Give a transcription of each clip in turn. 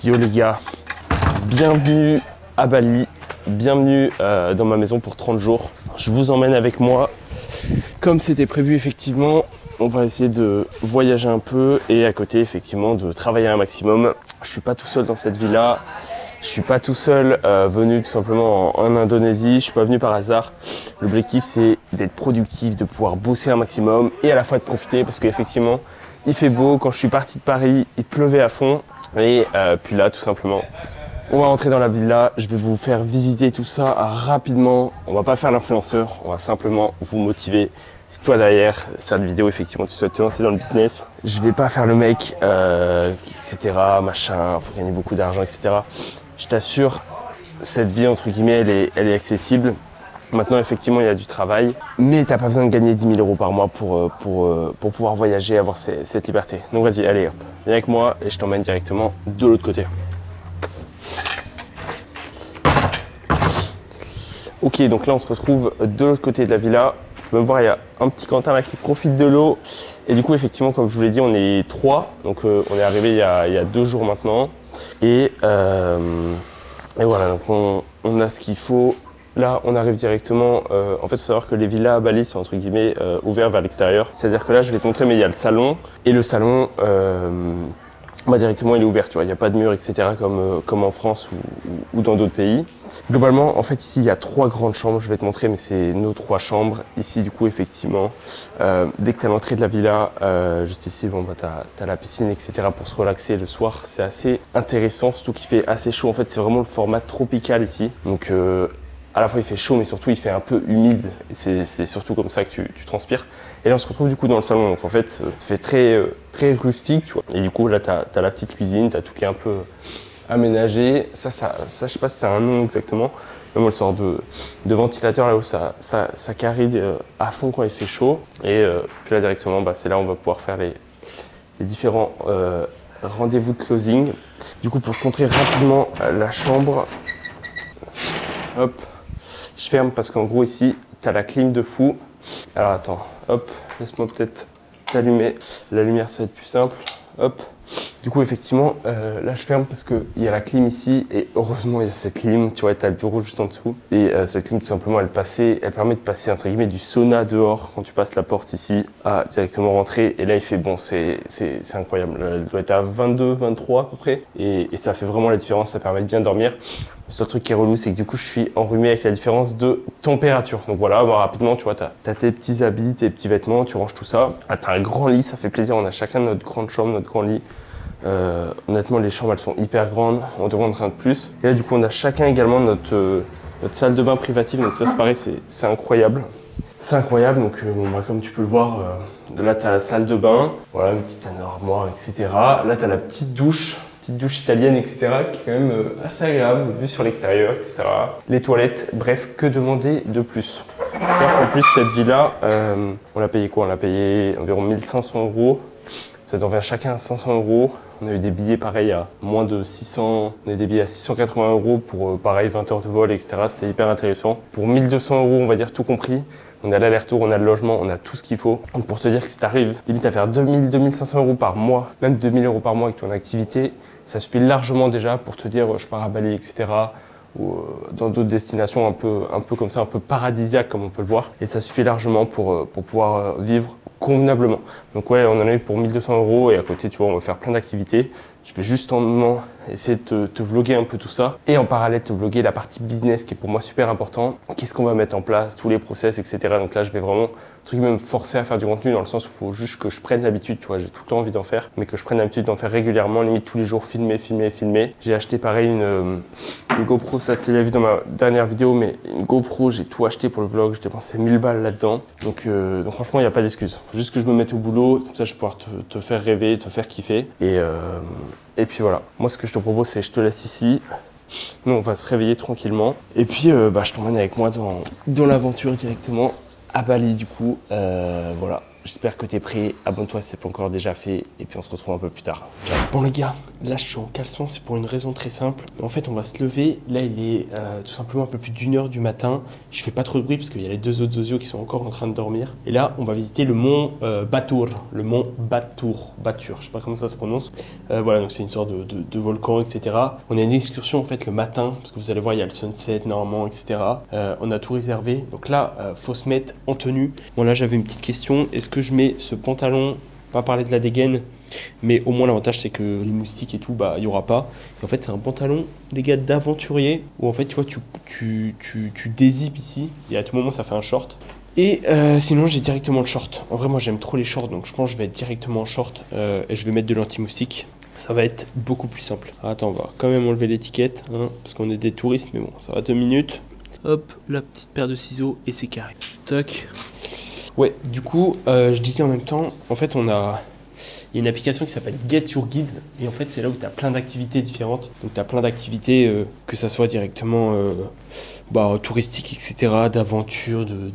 Yo les gars, bienvenue à Bali, bienvenue dans ma maison pour 30 jours. Je vous emmène avec moi. Comme c'était prévu effectivement, on va essayer de voyager un peu et à côté effectivement de travailler un maximum. Je suis pas tout seul dans cette villa, je suis pas tout seul venu tout simplement en Indonésie, je suis pas venu par hasard. L'objectif c'est d'être productif, de pouvoir bosser un maximum et à la fois de profiter parce qu'effectivement il fait beau. Quand je suis parti de Paris, il pleuvait à fond et puis là tout simplement on va rentrer dans la villa, je vais vous faire visiter tout ça rapidement. On va pas faire l'influenceur, on va simplement vous motiver. Si toi derrière cette vidéo effectivement tu souhaites te lancer dans le business, je vais pas faire le mec, etc. machin, faut gagner beaucoup d'argent, etc. Je t'assure, cette vie entre guillemets elle est accessible. Maintenant effectivement il y a du travail, mais t'as pas besoin de gagner 10 000 euros par mois pour pouvoir voyager et avoir cette liberté. Donc vas-y, allez, viens avec moi et je t'emmène directement de l'autre côté. Ok, donc là on se retrouve de l'autre côté de la villa. Tu peux me voir, il y a un petit Quentin là qui profite de l'eau. Et du coup, effectivement, comme je vous l'ai dit, on est 3. Donc on est arrivé il y a 2 jours maintenant. Et voilà, donc on a ce qu'il faut. Là, on arrive directement. En fait, il faut savoir que les villas à Bali sont entre guillemets ouvertes vers l'extérieur. C'est-à-dire que là, je vais te montrer, mais il y a le salon. Et le salon, directement, il est ouvert. Tu vois, il n'y a pas de mur, etc. comme en France ou dans d'autres pays. Globalement, en fait, ici, il y a 3 grandes chambres. Je vais te montrer, mais c'est nos 3 chambres. Ici, du coup, effectivement, dès que tu as l'entrée de la villa, juste ici, bon, tu as la piscine, etc. pour se relaxer le soir. C'est assez intéressant, surtout qu'il fait assez chaud. En fait, c'est vraiment le format tropical ici. Donc, à la fois, il fait chaud, mais surtout, il fait un peu humide. C'est surtout comme ça que tu transpires. Et là, on se retrouve du coup dans le salon. Donc, en fait, ça fait très rustique, tu vois. Et du coup, là, tu as la petite cuisine, tu as tout qui est un peu aménagé. Ça, je sais pas si c'est un nom exactement. Mais moi, le sort de ventilateur là où ça caride à fond quand il fait chaud. Et puis là, directement, c'est là où on va pouvoir faire les différents rendez-vous de closing. Du coup, pour te montrer rapidement la chambre, hop, je ferme parce qu'en gros, ici, tu as la clim de fou. Alors, attends, hop, laisse-moi peut-être t'allumer. La lumière, ça va être plus simple. Hop. Du coup, effectivement, là, je ferme parce qu'il y a la clim ici et heureusement, il y a cette clim. Tu vois, tu as le bureau juste en dessous. Et cette clim, tout simplement, elle permet de passer, entre guillemets, du sauna dehors quand tu passes la porte ici à directement rentrer. Et là, il fait bon, c'est incroyable. Elle doit être à 22, 23 à peu près. Et ça fait vraiment la différence. Ça permet de bien dormir. Le seul truc qui est relou, c'est que du coup, je suis enrhumé avec la différence de température. Donc voilà, rapidement, tu vois, tu as tes petits habits, tes petits vêtements, tu ranges tout ça. Ah, tu as un grand lit, ça fait plaisir. On a chacun notre grande chambre, notre grand lit. Honnêtement, les chambres, elles sont hyper grandes. On demande rien de plus. Et là, du coup, on a chacun également notre salle de bain privative. Donc ça, c'est pareil, c'est incroyable. C'est incroyable. Donc, comme tu peux le voir, là, tu as la salle de bain. Voilà, une petite armoire, etc. Là, tu as la petite douche italienne, etc., qui est quand même assez agréable, vue sur l'extérieur, etc. Les toilettes, bref, que demander de plus? C'est-à-dire qu'en plus, cette villa, on l'a payé quoi? On l'a payé environ 1500 euros. Ça devient chacun 500 euros. On a eu des billets pareil à moins de 600, on a eu des billets à 680 euros pour pareil 20 heures de vol, etc. C'était hyper intéressant. Pour 1200 euros, on va dire tout compris. On a l'aller-retour, on a le logement, on a tout ce qu'il faut. Donc pour te dire que si tu arrives limite à faire 2000, 2500 euros par mois, même 2000 euros par mois avec ton activité, ça suffit largement déjà pour te dire je pars à Bali, etc. Ou dans d'autres destinations un peu comme ça, un peu paradisiaques comme on peut le voir. Et ça suffit largement pour pouvoir vivre convenablement. Donc ouais, on en a eu pour 1200 euros et à côté, tu vois, on va faire plein d'activités. Je vais justement essayer de te vlogger un peu tout ça et en parallèle te vlogger la partie business qui est pour moi super important. Qu'est-ce qu'on va mettre en place, tous les process, etc. Donc là, je vais vraiment me forcer à faire du contenu dans le sens où il faut juste que je prenne l'habitude, tu vois, j'ai tout le temps envie d'en faire, mais que je prenne l'habitude d'en faire régulièrement, limite tous les jours, filmer. J'ai acheté pareil une GoPro, ça tu l'as vu dans ma dernière vidéo, mais une GoPro, j'ai tout acheté pour le vlog, j'ai dépensé 1000 balles là-dedans. Donc franchement, il n'y a pas d'excuse. Il faut juste que je me mette au boulot, comme ça je vais pouvoir te faire rêver, te faire kiffer. Et puis voilà, moi ce que je te propose, c'est je te laisse ici. Nous, on va se réveiller tranquillement. Et puis, je t'emmène avec moi dans l'aventure directement à Bali, du coup. Voilà, J'espère que tu es prêt. Abonne-toi si c'est pas encore déjà fait. Et puis on se retrouve un peu plus tard. Ciao. Bon les gars, là je suis en caleçon. C'est pour une raison très simple. En fait, on va se lever. Là, il est tout simplement un peu plus d'1h du matin. Je fais pas trop de bruit parce qu'il y a les deux autres osios qui sont encore en train de dormir. Et là, on va visiter le mont Batur. Le mont Batur. Je sais pas comment ça se prononce. Voilà, donc c'est une sorte de volcan, etc. On a une excursion en fait le matin. Parce que vous allez voir, il y a le sunset normalement, etc. On a tout réservé. Donc là, faut se mettre en tenue. Bon là, j'avais une petite question. Est-ce que je mets ce pantalon, pas parler de la dégaine, mais au moins l'avantage c'est que les moustiques et tout, bah il y aura pas. Et en fait c'est un pantalon, les gars, d'aventurier, où en fait tu vois tu dézippes ici, et à tout moment ça fait un short. Et sinon j'ai directement le short. En vrai moi j'aime trop les shorts, donc je pense que je vais être directement en short et je vais mettre de l'anti-moustique. Ça va être beaucoup plus simple. Ah, attends, on va quand même enlever l'étiquette, hein, parce qu'on est des touristes, mais bon, ça va 2 minutes. Hop, la petite paire de ciseaux et c'est carré. Toc. Ouais, du coup, je disais en même temps, en fait, il y a une application qui s'appelle Get Your Guide. Et en fait, c'est là où tu as plein d'activités différentes. Donc, tu as plein d'activités, que ça soit directement touristiques, etc., d'aventure, de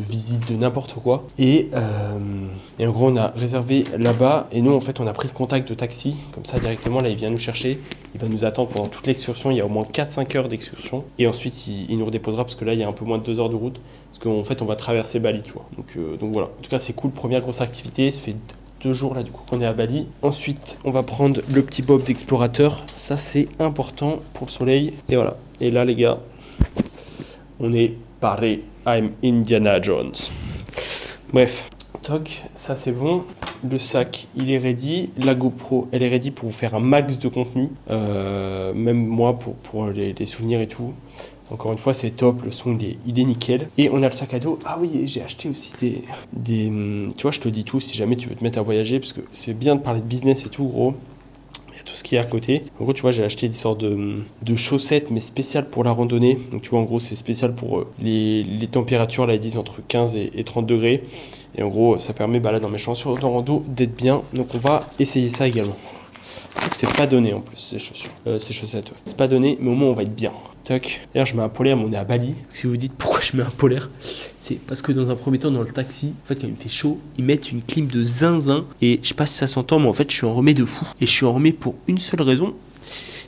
visite, de n'importe quoi. Et en gros, on a réservé là-bas. Et nous, en fait, on a pris le contact de taxi. Comme ça, directement, là, il vient nous chercher. Il va nous attendre pendant toute l'excursion. Il y a au moins 4-5 heures d'excursion. Et ensuite, il nous redéposera parce que là, il y a un peu moins de 2 heures de route. Parce qu'en fait, on va traverser Bali, tu vois. Donc voilà. En tout cas, c'est cool. Première grosse activité. Ça fait 2 jours là, du coup, qu'on est à Bali. Ensuite, on va prendre le petit bob d'explorateur. Ça, c'est important pour le soleil. Et voilà. Et là, les gars, on est paré. I'm Indiana Jones. Bref. Toc, ça c'est bon. Le sac, il est ready. La GoPro, elle est ready pour vous faire un max de contenu. Même moi, pour les souvenirs et tout. Encore une fois, c'est top. Le son, il est nickel. Et on a le sac à dos. Ah oui, j'ai acheté aussi des... Tu vois, je te dis tout si jamais tu veux te mettre à voyager. Parce que c'est bien de parler de business et tout, gros. Il y a tout ce qui est à côté. En gros, tu vois, j'ai acheté des sortes de chaussettes, mais spéciales pour la randonnée. Donc, tu vois, en gros, c'est spécial pour les températures. Là, ils disent entre 15 et 30 degrés. Et en gros, ça permet, là, dans mes chaussures de rando, d'être bien. Donc, on va essayer ça également. C'est pas donné en plus, ces chaussures. Ces chaussettes, ouais. C'est pas donné, mais au moins, on va être bien. Toc. D'ailleurs, je mets un polaire, mais on est à Bali. Si vous vous dites pourquoi je mets un polaire, c'est parce que dans un premier temps, dans le taxi, en fait, quand il me fait chaud, ils mettent une clim de zinzin. Et je sais pas si ça s'entend, mais en fait, je suis en remet de fou. Et je suis en remet pour une seule raison.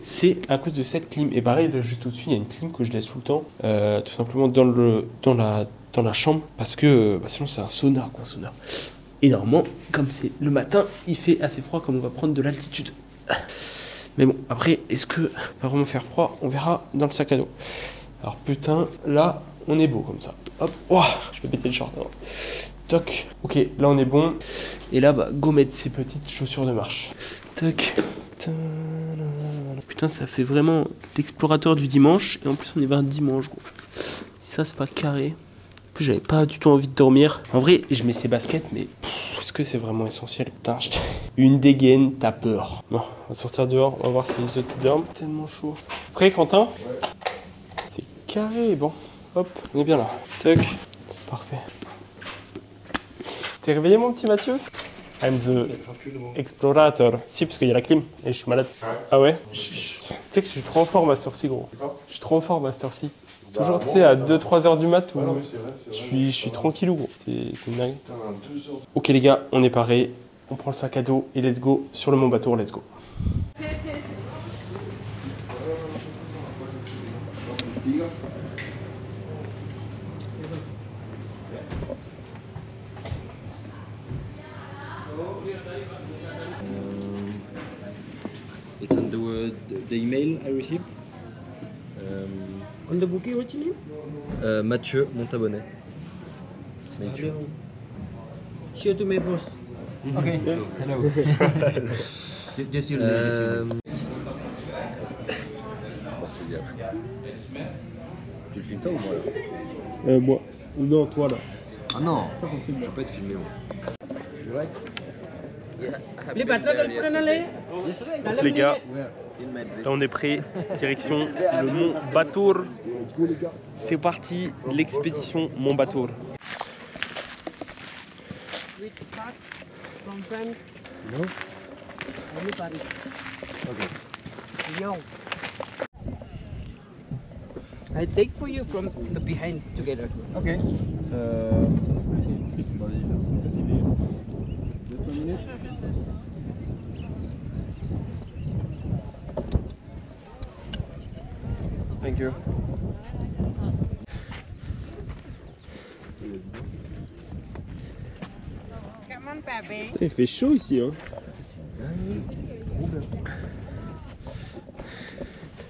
C'est à cause de cette clim. Et pareil, là, juste au-dessus, il y a une clim que je laisse tout le temps. Tout simplement dans la chambre. Parce que sinon, c'est un sauna, quoi, un sauna. Et normalement, comme c'est le matin, il fait assez froid, comme on va prendre de l'altitude. Mais bon, après, est-ce que va vraiment faire froid? On verra dans le sac à dos. Alors putain, là, on est beau comme ça. Hop, oh, je vais péter le short. Alors. Toc. Ok, là on est bon. Et là, go mettre ces petites chaussures de marche. Toc. Putain, ça fait vraiment l'explorateur du dimanche. Et en plus, on est vers dimanche, gros. Ça, c'est pas carré. En plus, j'avais pas du tout envie de dormir. En vrai, je mets ces baskets, mais est-ce que c'est vraiment essentiel? Putain, une dégaine, t'as peur. Bon, on va sortir dehors, on va voir si les autres dorment. Tellement chaud. Prêt, Quentin? Ouais. C'est carré, bon. Hop, on est bien là. Toc, c'est parfait. T'es réveillé, mon petit Mathieu? I'm the explorator. Si, parce qu'il y a la clim et je suis malade. Ah ouais? Tu sais que je suis trop en forme à cette heure-ci, gros. Je suis trop en forme à cette heure-ci. C'est toujours, tu sais, à 2-3 heures du mat où je suis tranquillou, gros. C'est une dingue. Ok, les gars, on est paré. On prend le sac à dos et let's go sur le Mont Batur, let's go. It's on the email I received. On the bouquet, what's your name? Mathieu Montabonnet. Mathieu. Show to my boss. Okay. Hello. Just your name. Tu le filmes toi ou moi là? Moi. Non, toi là. Ah non, ça qu'on filme, je peux pas être filmé moi. Les gars, là on est prêts, direction le Mont Batur. C'est parti, l'expédition Mont Batur. Which part from France? No. Only Paris. Okay. Lyon. I take for you from the behind together. Ok. Thank you. Come on, baby. Il fait chaud ici, hein.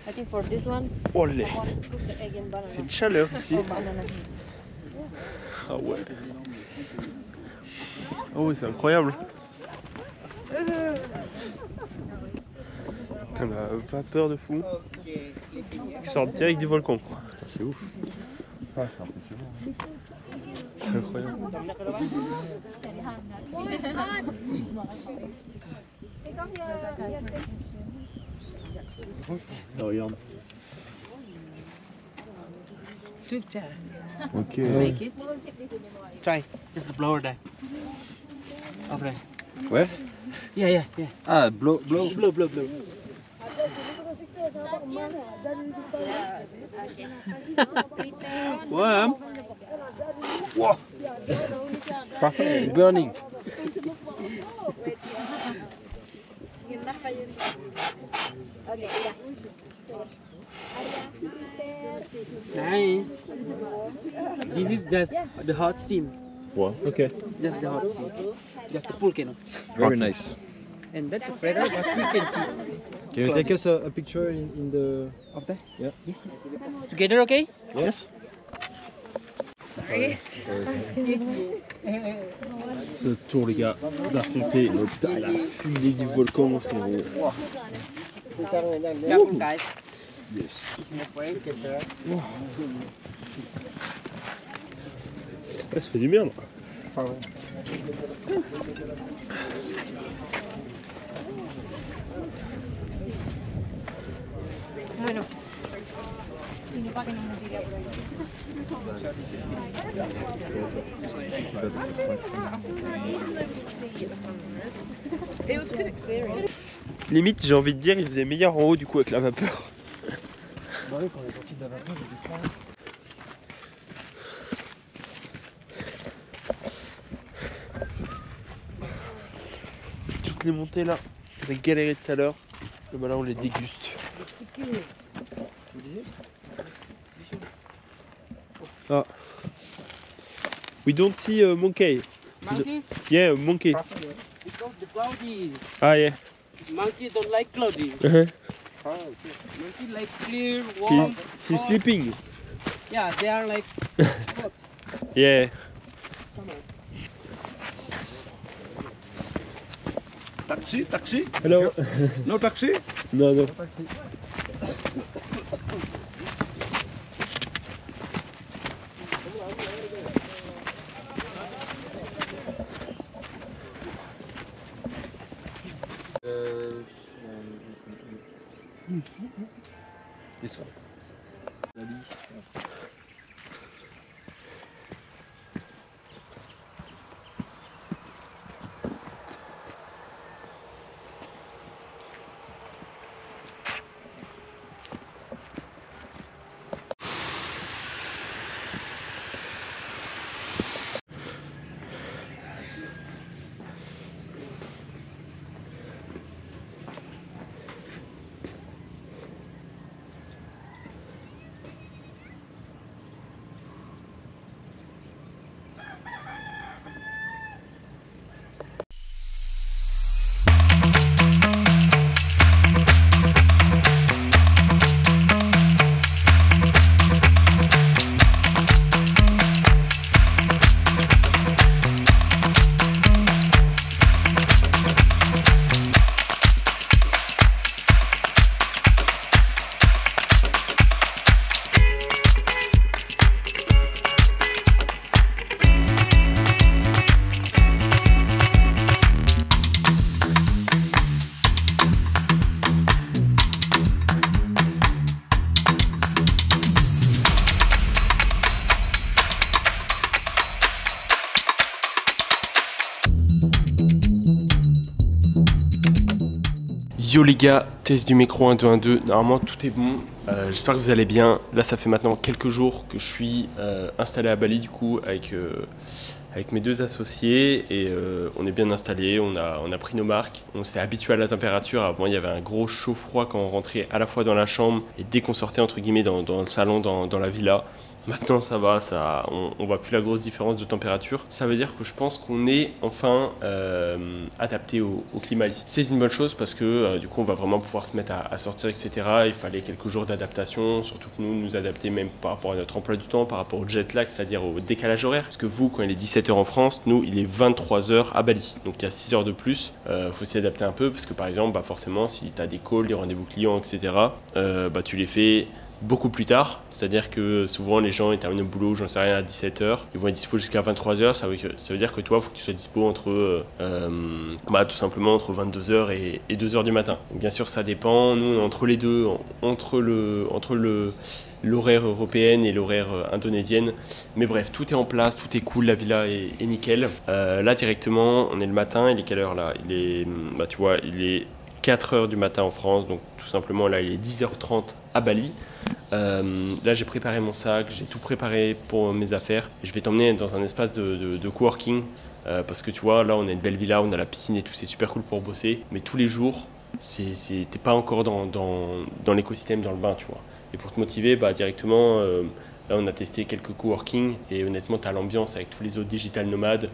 I think for this one, Oh les, I want to cook the egg and il banana. fait une chaleur ici. Or banana. Ah ouais. Ah ouais, c'est incroyable. Putain, la vapeur de fou qui sort direct du volcan. C'est ouf. Ah, c'est impressionnant. C'est incroyable. Oh, regarde. Sweet chat. Ok. Make it. Try. Just the blower there. Over there. Ouais. Yeah. Ah, blow. Blow. Ouais. Burning. Nice. This is just the hot steam. Ouais, ok. Just the hot steam. Just the volcano. Very nice. And that's better what we can see. Can you take us a picture in the... Of there? Yeah. Yes. Together, okay? Yes. Ce tour, les gars, d'affronter la fumée du volcan, frérot. Careful, guys. Yes. Ouais, ça fait du bien, là. Bueno. Y no para que no me tire por ahí. It was a good experience. Limite, j'ai envie de dire, il faisait meilleur en haut, du coup, avec la vapeur. Bah oui, quand on est sorti de la vapeur, j'étais froid. Toutes les montées là, on a galéré tout à l'heure. Et ben là, on les déguste. Ah. We don't see a monkey. Monkey? Yeah, a monkey. Because the cloudy. Ah, yeah. Monkey don't like cloudy. Uh-huh. Monkey like clear, warm. He's hot. sleeping. Yeah, they are like. Yeah. Taxi? Hello. No taxi? Non, non. This one. Yo les gars, test du micro 1, 2, 1, 2. Normalement tout est bon. J'espère que vous allez bien. Là ça fait maintenant quelques jours que je suis installé à Bali du coup avec mes deux associés et on est bien installé, on a pris nos marques, on s'est habitué à la température. Avant il y avait un gros chaud-froid quand on rentrait à la fois dans la chambre et dès qu'on sortait entre guillemets dans le salon, dans la villa. Maintenant ça va, on voit plus la grosse différence de température. Ça veut dire que je pense qu'on est enfin adapté au climat ici. C'est une bonne chose parce que du coup on va vraiment pouvoir se mettre à sortir, etc. Il fallait quelques jours d'adaptation, surtout que nous adapter même par rapport à notre emploi du temps, par rapport au jet lag, c'est-à-dire au décalage horaire. Parce que vous, quand il est 17h en France, nous il est 23h à Bali. Donc il y a 6 heures de plus. Faut s'y adapter un peu parce que par exemple, forcément si tu as des calls, des rendez-vous clients, etc. Tu les fais beaucoup plus tard, c'est-à-dire que souvent les gens ils terminent le boulot, j'en sais rien, à 17h, ils vont être dispo jusqu'à 23h, ça veut dire que toi il faut que tu sois dispo entre tout simplement entre 22h et 2h du matin. Donc, bien sûr ça dépend, nous entre les deux, entre l'horaire européenne et l'horaire indonésienne, mais bref tout est en place, tout est cool, la villa est nickel. Là directement on est le matin, il est quelle heure là? Il est, tu vois, il est 4h du matin en France, donc tout simplement là il est 10h30 à Bali. Là j'ai préparé mon sac, j'ai tout préparé pour mes affaires et je vais t'emmener dans un espace de coworking parce que tu vois là on a une belle villa, on a la piscine et tout, c'est super cool pour bosser, mais tous les jours t'es pas encore dans l'écosystème, dans le bain, tu vois. Et pour te motiver, directement là on a testé quelques coworking et honnêtement t'as l'ambiance avec tous les autres digital nomades,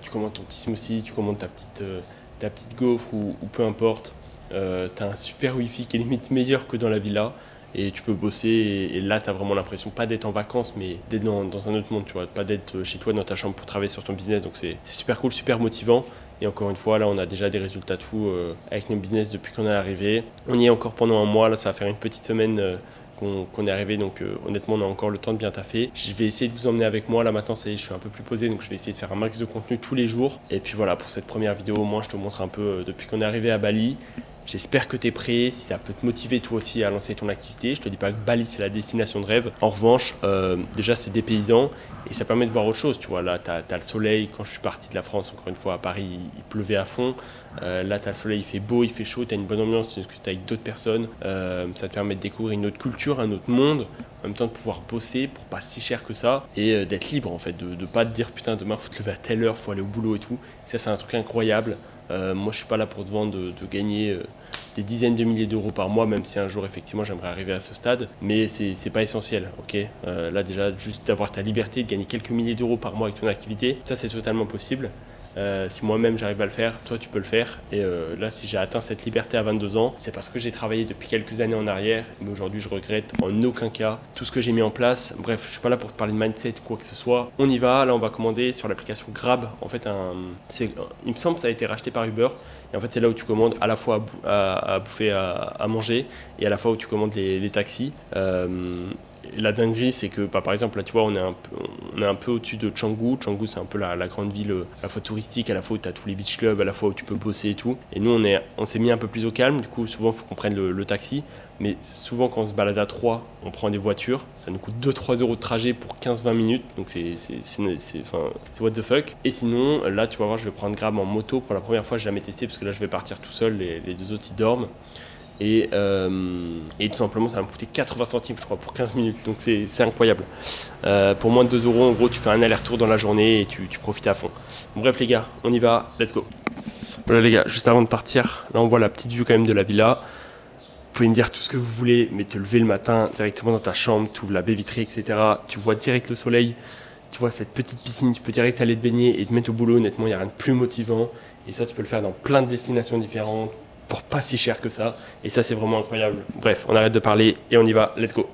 tu commandes ton petit smoothie, tu commandes ta petite gaufre ou peu importe. T'as un super wifi qui est limite meilleur que dans la villa et tu peux bosser et là t'as vraiment l'impression pas d'être en vacances mais d'être dans un autre monde, tu vois, pas d'être chez toi dans ta chambre pour travailler sur ton business, donc c'est super cool, super motivant. Et encore une fois là on a déjà des résultats tout avec nos business depuis qu'on est arrivé. On y est encore pendant un mois, là ça va faire une petite semaine qu'on est arrivé, donc honnêtement on a encore le temps de bien taffer. Je vais essayer de vous emmener avec moi, là maintenant ça y est, je suis un peu plus posé, donc je vais essayer de faire un max de contenu tous les jours. Et puis voilà, pour cette première vidéo au moins je te montre un peu depuis qu'on est arrivé à Bali. J'espère que tu es prêt, si ça peut te motiver toi aussi à lancer ton activité. Je te dis pas que Bali c'est la destination de rêve. En revanche, déjà c'est dépaysant et ça permet de voir autre chose. Tu vois, là tu as le soleil. Quand je suis parti de la France, encore une fois à Paris, il pleuvait à fond. Là tu as le soleil, il fait beau, il fait chaud, tu as une bonne ambiance, tu discutes avec d'autres personnes. Ça te permet de découvrir une autre culture, un autre monde. En même temps de pouvoir bosser pour pas si cher que ça et d'être libre en fait, de pas te dire putain demain faut te lever à telle heure, faut aller au boulot et tout. Ça c'est un truc incroyable. Moi je suis pas là pour te vendre de gagner des dizaines de milliers d'euros par mois, même si un jour effectivement j'aimerais arriver à ce stade, mais c'est pas essentiel, ok. Là déjà juste d'avoir ta liberté, de gagner quelques milliers d'euros par mois avec ton activité, ça c'est totalement possible. Si moi-même j'arrive à le faire, toi tu peux le faire. Et là si j'ai atteint cette liberté à 22 ans, c'est parce que j'ai travaillé depuis quelques années en arrière, mais aujourd'hui je regrette en aucun cas tout ce que j'ai mis en place. Bref, je suis pas là pour te parler de mindset ou quoi que ce soit. On y va, là on va commander sur l'application Grab. En fait il me semble que ça a été racheté par Uber. Et en fait c'est là où tu commandes à la fois à bouffer, à manger, et à la fois où tu commandes les taxis. La dinguerie, c'est que par exemple là tu vois on est un peu au-dessus de Canggu. Canggu c'est un peu la grande ville à la fois touristique, à la fois où tu as tous les beach clubs, à la fois où tu peux bosser et tout. Et nous on s'est mis un peu plus au calme, du coup souvent il faut qu'on prenne le taxi. Mais souvent quand on se balade à 3, on prend des voitures, ça nous coûte 2-3 euros de trajet pour 15-20 minutes, donc c'est what the fuck. Et sinon là tu vas voir, je vais prendre Grab en moto pour la première fois, j'ai jamais testé parce que là je vais partir tout seul, les deux autres ils dorment. Et tout simplement ça va me coûter 80 centimes je crois pour 15 minutes, donc c'est incroyable. Pour moins de 2 euros en gros tu fais un aller-retour dans la journée et tu profites à fond. Bon, bref les gars, on y va, let's go. Voilà les gars, juste avant de partir, là on voit la petite vue quand même de la villa. Vous pouvez me dire tout ce que vous voulez, mais te lever le matin directement dans ta chambre, tu ouvres la baie vitrée, etc. Tu vois direct le soleil, tu vois cette petite piscine, tu peux direct aller te baigner et te mettre au boulot. Honnêtement, il n'y a rien de plus motivant. Et ça, tu peux le faire dans plein de destinations différentes, pour pas si cher que ça. Et ça, c'est vraiment incroyable. Bref, on arrête de parler et on y va, let's go.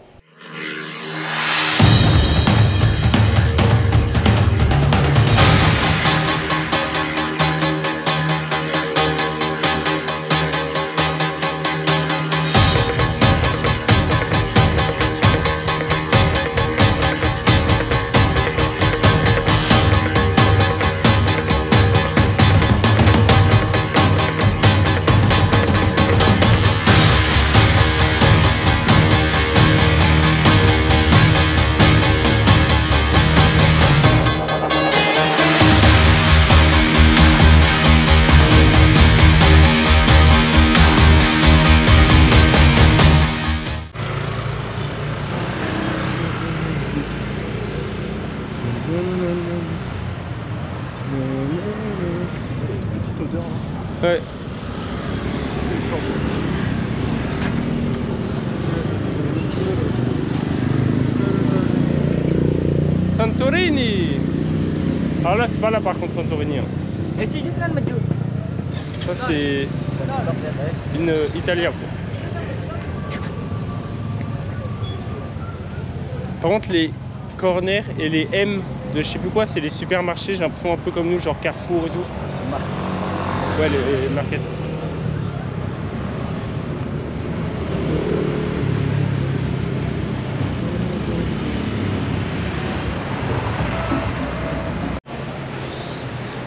Santorini. Alors là, c'est pas là par contre Santorini. Hein. Ça, c'est une Italie. Par contre, les corners et les M de je sais plus quoi, c'est les supermarchés. J'ai l'impression un peu comme nous, genre Carrefour et tout. Ouais, les markets.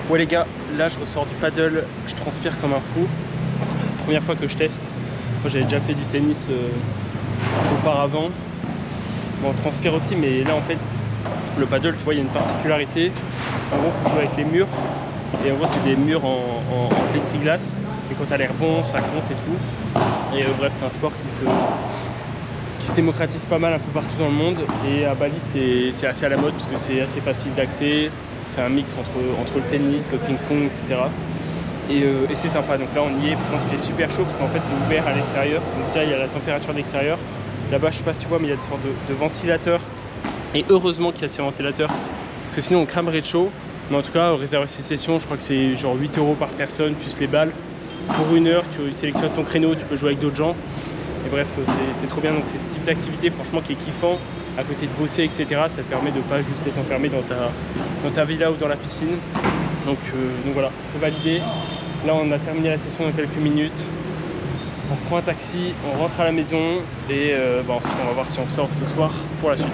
Ouais les gars, là je ressors du paddle, je transpire comme un fou. Première fois que je teste. Moi j'avais déjà fait du tennis auparavant. Bon, on transpire aussi, mais là en fait le paddle, tu vois, il y a une particularité. En gros, il faut jouer avec les murs. Et en gros, c'est des murs en plexiglas. Et quand t'as l'air bon, ça compte et tout. Et bref, c'est un sport qui se démocratise pas mal un peu partout dans le monde. Et à Bali, c'est assez à la mode parce que c'est assez facile d'accès. C'est un mix entre le tennis, le ping-pong, etc. Et c'est sympa. Donc là, on y est. Par contre, il fait super chaud parce qu'en fait, c'est ouvert à l'extérieur. Donc déjà, il y a la température de l'extérieur. Là-bas, je sais pas si tu vois, mais il y a des sortes de ventilateurs. Et heureusement qu'il y a ces ventilateurs. Parce que sinon, on cramerait de chaud. Mais en tout cas, réserver ces sessions, je crois que c'est genre 8 € par personne, plus les balles. Pour 1 heure, tu sélectionnes ton créneau, tu peux jouer avec d'autres gens. Et bref, c'est trop bien. Donc c'est ce type d'activité, franchement, qui est kiffant. À côté de bosser, etc. Ça te permet de pas juste être enfermé dans ta villa ou dans la piscine. Donc voilà, c'est validé. Là, on a terminé la session dans quelques minutes. On prend un taxi, on rentre à la maison. Et ensuite, on va voir si on sort ce soir pour la suite.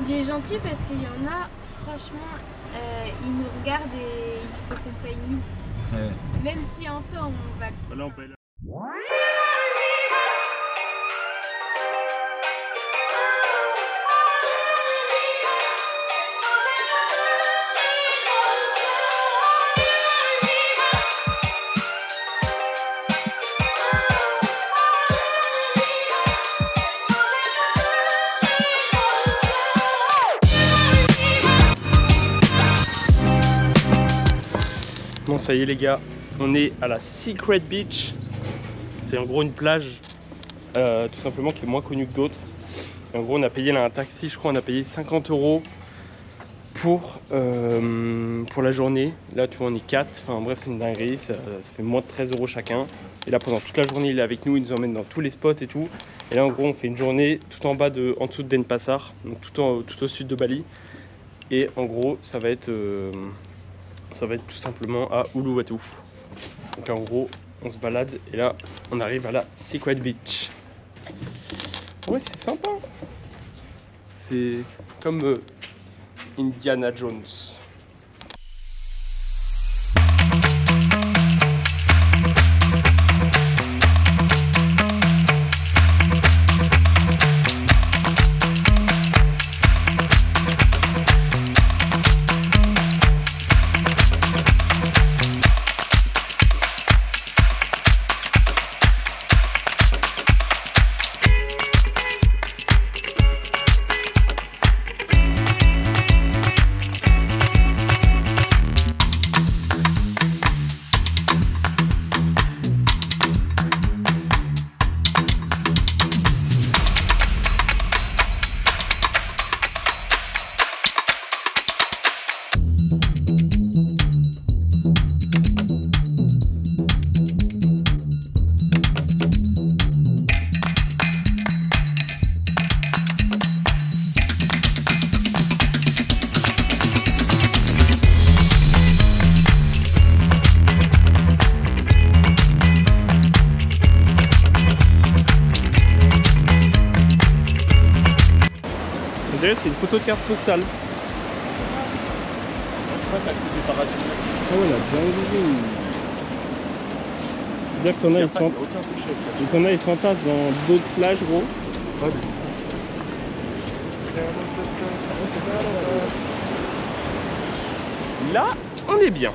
Il est gentil parce qu'il y en a, franchement, il nous regarde et il faut qu'on paye nous. Ouais. Même si en soi on va... Là, on paye là. Bon, ça y est les gars, on est à la Secret Beach. C'est en gros une plage tout simplement qui est moins connue que d'autres. En gros, on a payé là un taxi, je crois on a payé 50 € pour la journée. Là tu vois on est 4, enfin bref c'est une dinguerie, ça fait moins de 13 € chacun. Et là pendant toute la journée il est avec nous, il nous emmène dans tous les spots et tout. Et là en gros on fait une journée tout en bas en dessous de Denpasar, donc tout au sud de Bali. Et en gros ça va être tout simplement à Uluwatu. Donc en gros on se balade et là on arrive à la Secret Beach. Ouais, c'est sympa. C'est comme Indiana Jones. On dirait que c'est une photo de carte postale. Ouais, t'as le des paradis. Ah ouais, la dinguerie. C'est-à-dire que t'en as, ils s'entassent dans d'autres plages, gros. Ouais. Là, on est bien.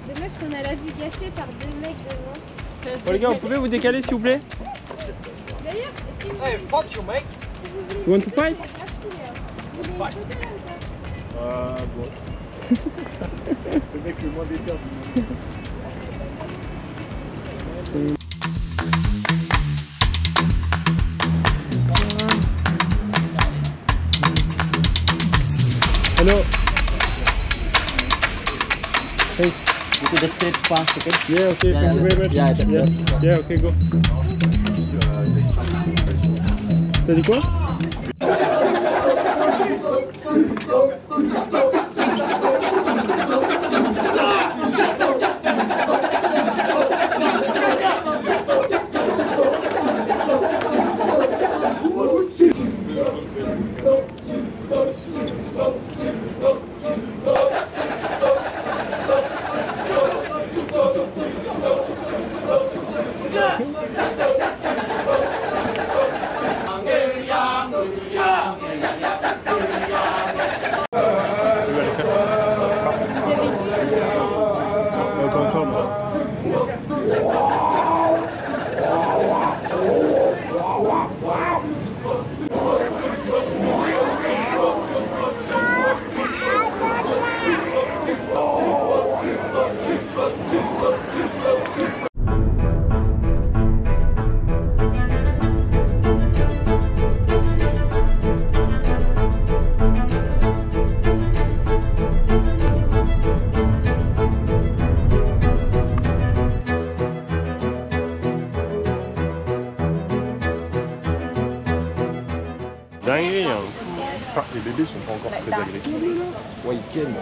Dommage qu'on a la vue gâchée par deux mecs devant. Bon les gars, vous pouvez vous décaler s'il vous plaît? D'ailleurs, si vous Hey, fuck you, mate. You want to fight? voulez une photo là ou pas? Bon. Le mec le moins déter du monde. Hello. Thanks. You could just straight fast, okay? Yeah, okay, thank you very much. Yeah, that's it. Yeah, okay, go. T'as dit quoi? Dinguerie, hein. Enfin, les bébés sont pas encore très agressifs. Ouais, ils ken.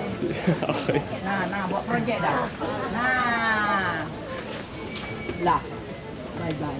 Arrête. Nah, buat projek dah. Nah. Lah. Bye bye.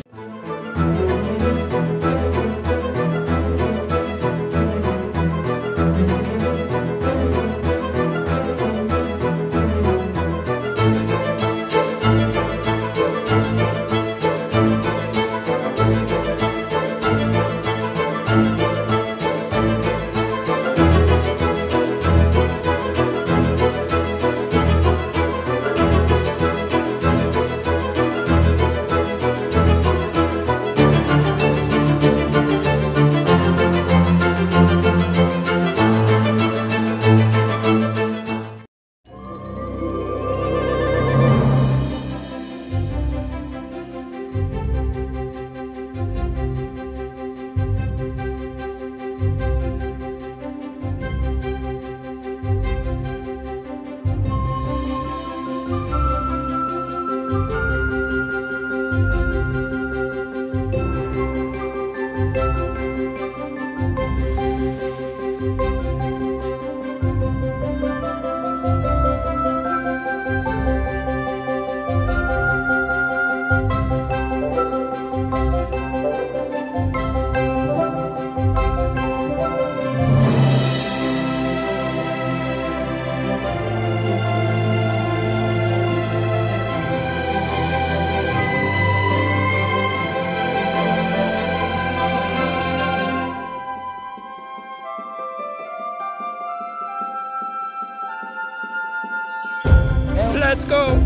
Let's go!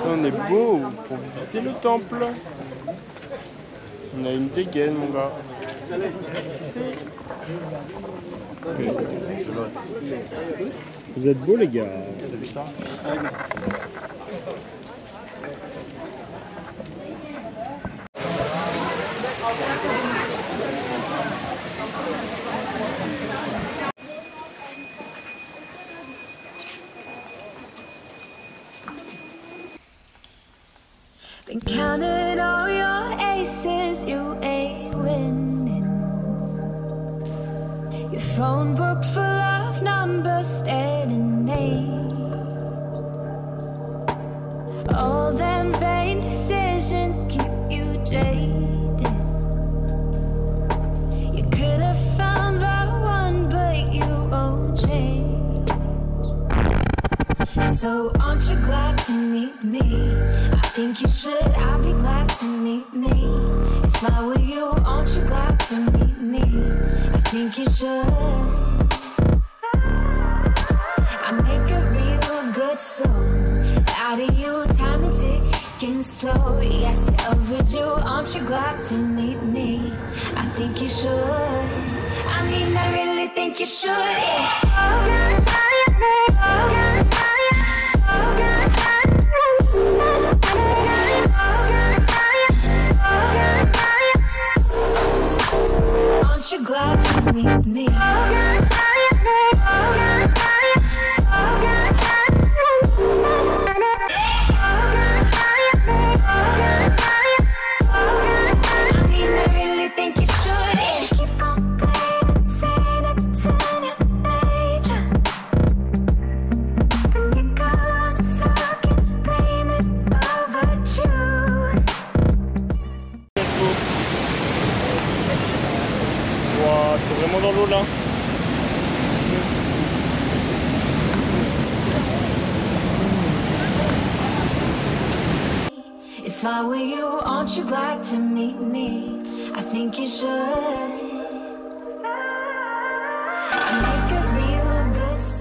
On est beau pour visiter le temple. On a une dégaine, mon gars. Vous êtes beaux, les gars. T'as vu ça? Been counting all your aces, you ain't winning. Your phone book full of numbers, staring names. All them vain decisions keep you jaded. You could have found the one, but you won't change. So aren't you glad to meet me? I think you should, I'll be glad to meet me. If I were you, aren't you glad to meet me? I think you should. I make a real good song out of you, time and ticking slow. Yes, you're overdue, aren't you glad to meet me? I think you should. I mean, I really think you should, yeah. Aren't you glad to meet me? T'es vraiment dans l'eau là. If I were you, aren't you glad to meet me? I think you should. I make a real good song.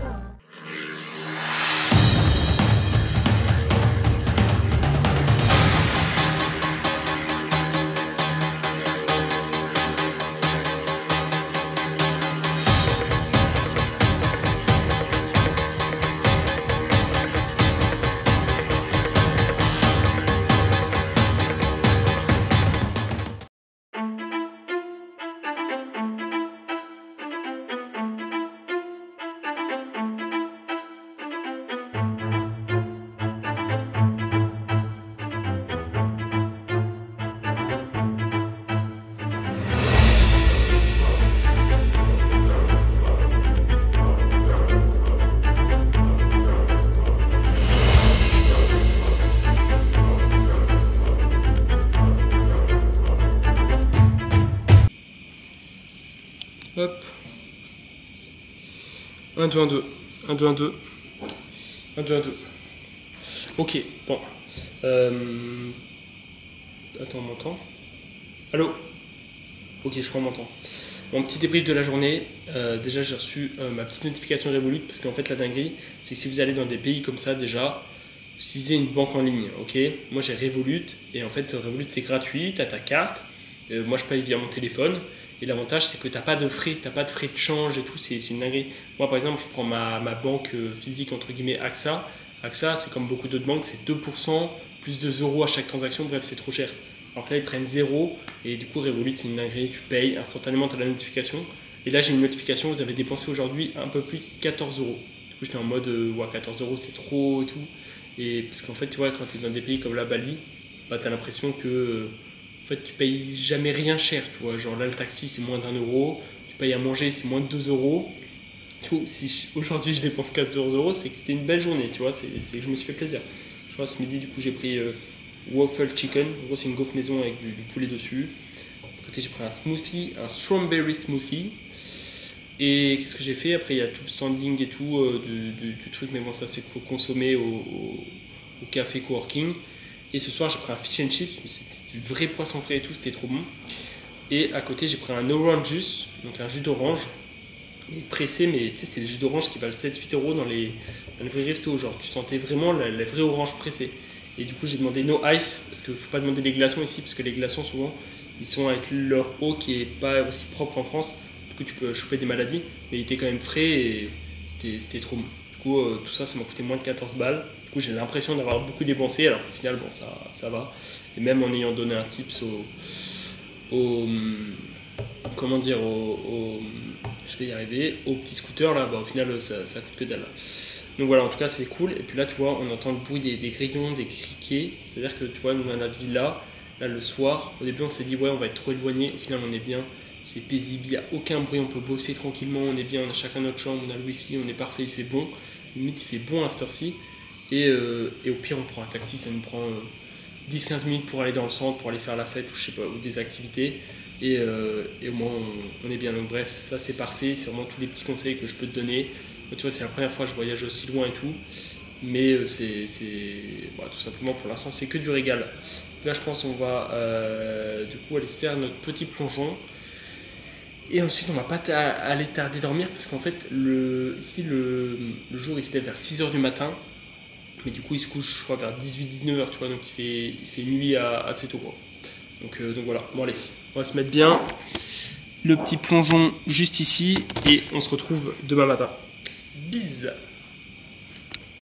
Hop. 1, 2, 1, 2. 1, 2, 1, 2. 1, 2, 1, 2. Ok, bon. Attends, on m'entend? Allô? Ok, je crois qu'on m'entend. Mon petit débrief de la journée. Déjà, j'ai reçu ma petite notification Revolut parce qu'en fait, la dinguerie, c'est que si vous allez dans des pays comme ça, déjà, vous utilisez une banque en ligne. Ok, moi j'ai Revolut et en fait, Revolut c'est gratuit, tu as ta carte. Moi je paye via mon téléphone Et l'avantage, c'est que tu n'as pas de frais, de change et tout, c'est une dinguerie. Moi, par exemple, je prends ma banque physique, entre guillemets, AXA. AXA, c'est comme beaucoup d'autres banques, c'est 2%, plus 2 € à chaque transaction, bref, c'est trop cher. Alors que là, ils prennent 0, et du coup, Revolut, c'est une dinguerie, tu payes, instantanément, tu as la notification. Et là, j'ai une notification, vous avez dépensé aujourd'hui un peu plus de 14 €. Du coup, j'étais en mode, ouais, 14 € c'est trop et tout. Et parce qu'en fait, tu vois, quand tu es dans des pays comme la Bali, bah, tu as l'impression que en fait, tu payes jamais rien cher, tu vois. Genre là, le taxi, c'est moins d'1 €, tu payes à manger, c'est moins de 2 €. Tout, si aujourd'hui je dépense 14 €, c'est que c'était une belle journée, tu vois, c'est que je me suis fait plaisir. Je crois ce midi, du coup, j'ai pris waffle chicken. En gros, c'est une gaufre maison avec du poulet dessus. À côté, j'ai pris un smoothie, un strawberry smoothie. Et qu'est-ce que j'ai fait? Après, il y a tout le standing et tout du truc, mais bon, ça, c'est qu'il faut consommer au café coworking. Et ce soir, j'ai pris un fish and chips, mais c'était du vrai poisson frais et tout, c'était trop bon. Et à côté, j'ai pris un orange juice, donc un jus d'orange, pressé, mais tu sais, c'est les jus d'orange qui valent 7-8 € dans les vrais restos. Genre, tu sentais vraiment la vraie orange pressée. Et du coup, j'ai demandé no ice, parce qu'il ne faut pas demander les glaçons ici, parce que les glaçons, souvent, ils sont avec leur eau qui n'est pas aussi propre en France. Du coup, tu peux choper des maladies, mais il était quand même frais et c'était trop bon. Du coup, tout ça, ça m'a coûté moins de 14 balles. Du coup, j'ai l'impression d'avoir beaucoup dépensé, alors qu'au final, bon, ça va. Et même en ayant donné un tips comment dire, je vais y arriver, au petit scooter là, bah, au final, ça coûte que dalle. Donc voilà, en tout cas, c'est cool. Et puis là, tu vois, on entend le bruit des grillons, des criquets. C'est-à-dire que, tu vois, nous, dans notre villa, là, le soir, au début, on s'est dit, ouais, on va être trop éloigné. Au final, on est bien. C'est paisible, il n'y a aucun bruit, on peut bosser tranquillement, on est bien, on a chacun notre chambre, on a le wifi, on est parfait, il fait bon. Limite, il fait bon à cette heure-ci. Et au pire, on prend un taxi, ça nous prend 10-15 minutes pour aller dans le centre, pour aller faire la fête ou je sais pas, ou des activités. Et au moins, on est bien. Donc bref, ça c'est parfait, c'est vraiment tous les petits conseils que je peux te donner. Donc, tu vois, c'est la première fois que je voyage aussi loin et tout. Mais voilà, tout simplement, pour l'instant, c'est que du régal. Là, je pense qu'on va du coup aller se faire notre petit plongeon. Et ensuite, on va pas aller tarder dormir parce qu'en fait, ici, le jour, il se lève vers 6 h du matin. Mais du coup, il se couche, je crois, vers 18-19 h, tu vois. Donc, il fait nuit assez tôt, quoi. Donc voilà. Bon, allez, on va se mettre bien. Le petit plongeon juste ici. Et on se retrouve demain matin. Bise!